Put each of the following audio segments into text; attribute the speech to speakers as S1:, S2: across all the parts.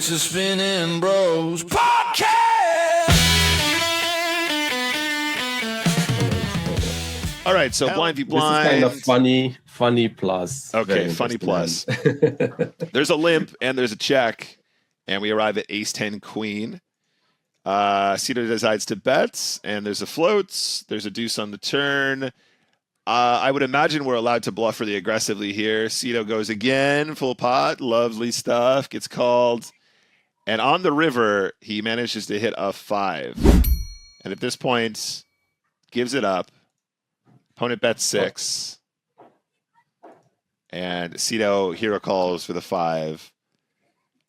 S1: It's a Spin&Bros podcast.
S2: All right, so blind v blind.
S3: This is kind of funny plus.
S2: Okay, funny plus. There's a limp and there's a check, and we arrive at ace 10 queen. Sido decides to bet, and there's a float. There's a deuce on the turn. I would imagine we're allowed to bluff really aggressively here. Sido goes again, full pot, lovely stuff, gets called. And on the river, he manages to hit a 5. And at this point, gives it up. Opponent bets 6. And Sido hero calls for the 5.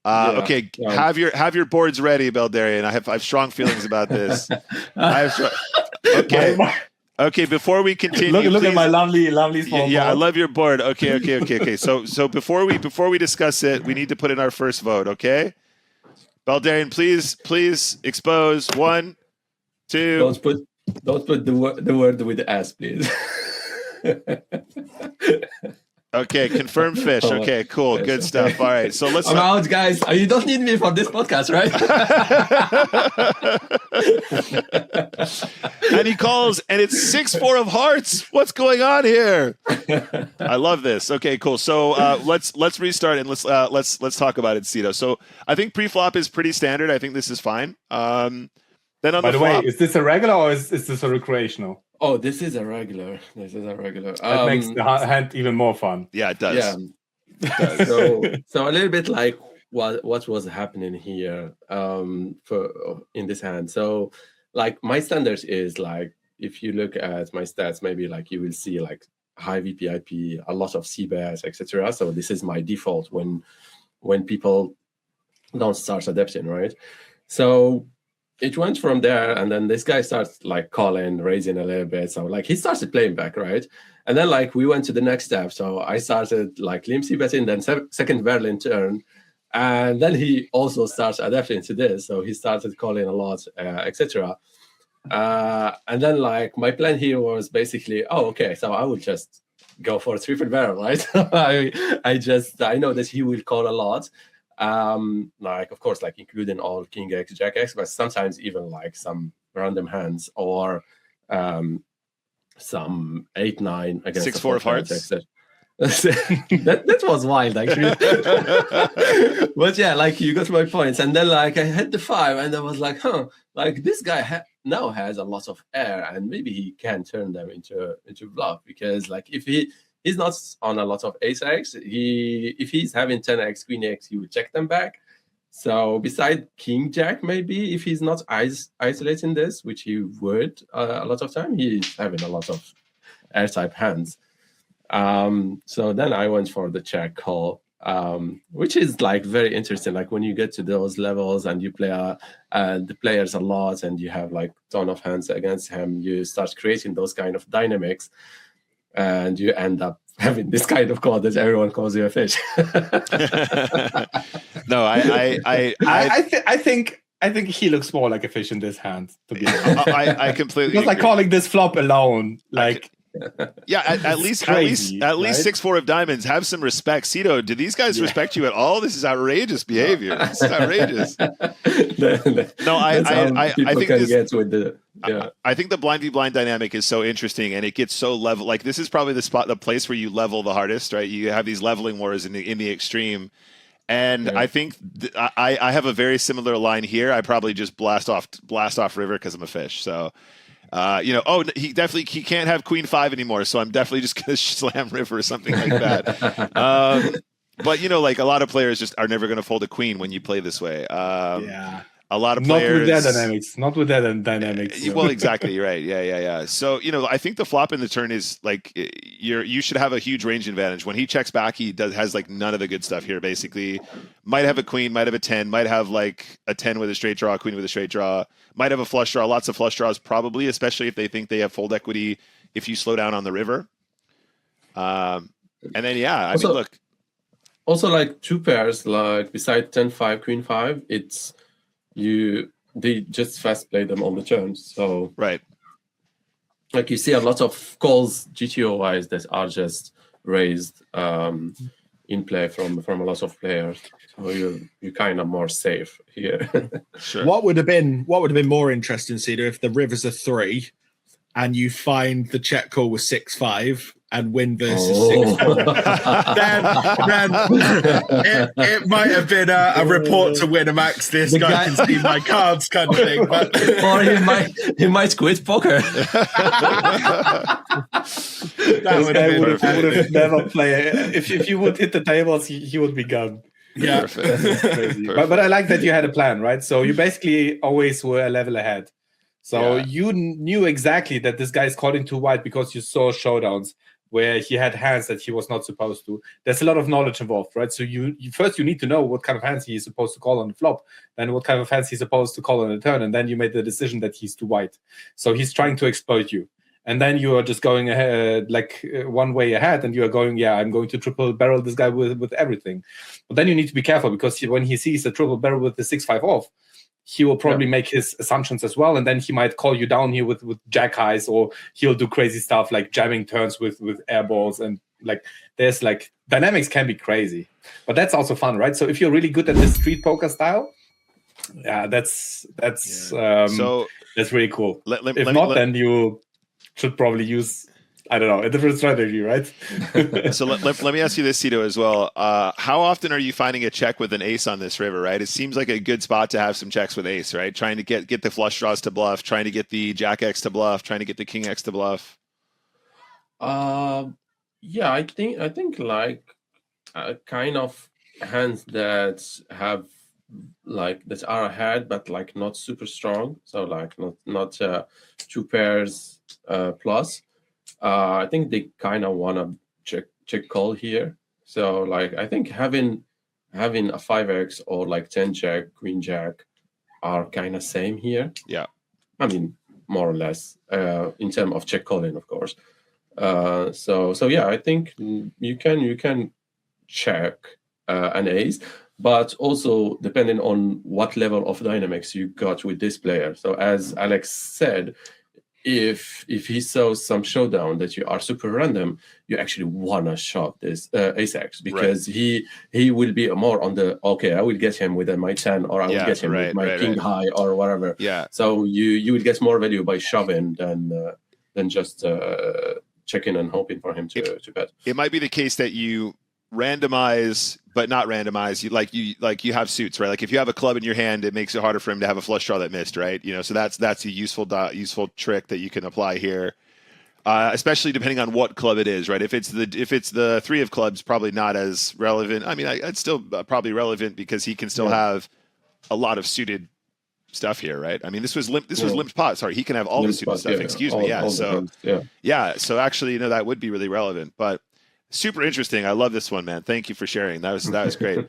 S2: Okay, have your boards ready, Beldarion. I have strong feelings about this. Okay, before we continue,
S4: look at my lovely small
S2: yeah,
S4: board.
S2: I love your board. Okay. So before we discuss it, we need to put in our first vote. Okay, Beldarion, please expose 1, 2.
S3: Don't put the word with the S, please.
S2: Okay, confirm fish. Okay, cool, good stuff. All right, so let's.
S3: I'm out, guys. You don't need me for this podcast, right?
S2: And he calls, and it's 6-4 of hearts. What's going on here? I love this. Okay, cool. So let's restart and let's talk about it, Sido. So I think pre-flop is pretty standard. I think this is fine. Then on
S4: By the way,
S2: flop,
S4: is this a regular or is this a recreational?
S3: Oh, this is a regular.
S4: That makes the hand even more fun.
S2: yeah, it does.
S3: Yeah. So a little bit like what was happening here for in this hand. So like my standards is like if you look at my stats, maybe like you will see like high VPIP, a lot of C-bears, etc. So this is my default when people don't start adapting, right? So it went from there, and then this guy starts like calling, raising a little bit. So like he started playing back, right? And then like we went to the next step. So I started like limp betting, then second Berlin turn, and then he also starts adapting to this. So he started calling a lot, etc. And then like my plan here was basically, so I will just go for a triple barrel, right? I know that he will call a lot. Like of course, like including all King X, Jack X, but sometimes even like some random hands or some 8-9 against
S2: 6-4 of hearts.
S3: that was wild actually. But yeah, like you got my points, and then like I had the 5, and I was like, like this guy now has a lot of air, and maybe he can turn them into bluff, because like if he's not on a lot of ace X. If he's having 10x, queen X, he will check them back. So beside king jack, maybe if he's not isolating this, which he would a lot of time, he's having a lot of air type hands. So then I went for the check call, which is like very interesting. Like when you get to those levels and you play the players a lot, and you have like ton of hands against him, you start creating those kind of dynamics. And you end up having this kind of call that everyone calls you a fish.
S2: No,
S4: I think he looks more like a fish in this hand, to be honest.
S2: I completely
S4: Because like
S2: agree.
S4: calling this flop alone, like
S2: Yeah, at least
S4: crazy,
S2: at least
S4: right?
S2: 6-4 of diamonds. Have some respect, Sido. Do these guys respect you at all? This is outrageous behavior. This is outrageous. No, I think
S3: can
S2: this,
S3: get with the
S2: I think the blind v blind dynamic is so interesting, and it gets so level. Like this is probably the place where you level the hardest, right? You have these leveling wars in the extreme. And I think I have a very similar line here. I probably just blast off river because I'm a fish. So. He can't have queen 5 anymore, so I'm definitely just gonna slam river or something like that. But like a lot of players just are never gonna fold a queen when you play this way. A lot of players
S4: not with that dynamics.
S2: Well, exactly, you're right. Yeah. So I think the flop in the turn is like you should have a huge range advantage. When he checks back, he has like none of the good stuff here. Basically, might have a queen, might have a 10, might have like a 10 with a straight draw, a queen with a straight draw, might have a flush draw, lots of flush draws probably, especially if they think they have fold equity if you slow down on the river. And then I mean, look.
S3: Also, like two pairs, like beside 10-5, queen 5, they just fast play them on the turn. So
S2: right,
S3: like you see a lot of calls GTO wise that are just raised in play from a lot of players. So you're kind of more safe here.
S2: Sure.
S5: What would have been more interesting, Sido, if the rivers are 3 and you find the check call was 6-5 and win versus 6-4. then it might have been a report to Winamax. This guy can see my cards, kind of thing. But
S6: or he might quit poker.
S5: that would have
S4: never play. If you would hit the tables, he would be gone.
S5: Yeah.
S2: Perfect.
S4: But I like that you had a plan, right? So you basically always were a level ahead. So you knew exactly that this guy is calling too wide because you saw showdowns where he had hands that he was not supposed to. There's a lot of knowledge involved, right? So you first need to know what kind of hands he is supposed to call on the flop, then what kind of hands he's supposed to call on the turn, and then you made the decision that he's too wide. So he's trying to exploit you. And then you are just going ahead, one way ahead, and you are going, I'm going to triple barrel this guy with everything. But then you need to be careful because when he sees a triple barrel with the 6-5 off, he will probably make his assumptions as well, and then he might call you down here with jack highs, or he'll do crazy stuff like jamming turns with air balls, and there's dynamics can be crazy, but that's also fun, right? So if you're really good at this street poker style, that's really cool. If not, then you should probably use, I don't know, a different strategy, right?
S2: So let me ask you this, Sido, as well. How often are you finding a check with an ace on this river, right? It seems like a good spot to have some checks with ace, right? Trying to get the flush draws to bluff, trying to get the jack X to bluff, trying to get the king X to bluff.
S3: I think kind of hands that have that are ahead but not super strong, so not 2 pairs plus. I think they kind of want to check call here. So I think having a 5x or 10 jack, queen jack are kind of same here.
S2: Yeah,
S3: I mean more or less in terms of check calling, of course. So yeah, I think you can check an ace, but also depending on what level of dynamics you got with this player. So as Alex said, if he saws some showdown that you are super random, you actually wanna shove this ace-x, because he will be more on the I will get him with my 10, or I will get him with my king high or whatever.
S2: Yeah.
S3: So you will get more value by shoving than just checking and hoping for him to bet. It
S2: might be the case that you randomize but not randomize. You have suits, right? Like if you have a club in your hand, it makes it harder for him to have a flush draw that missed, right? So that's a useful trick that you can apply here, especially depending on what club it is, right? If it's the 3 of clubs, probably not as relevant. I mean, it's still probably relevant because he can still have a lot of suited stuff here, right? I mean, this was limped pot. Sorry, he can have all the suited stuff. Excuse me. So actually, that would be really relevant, but super interesting. I love this one, man. Thank you for sharing. That was great.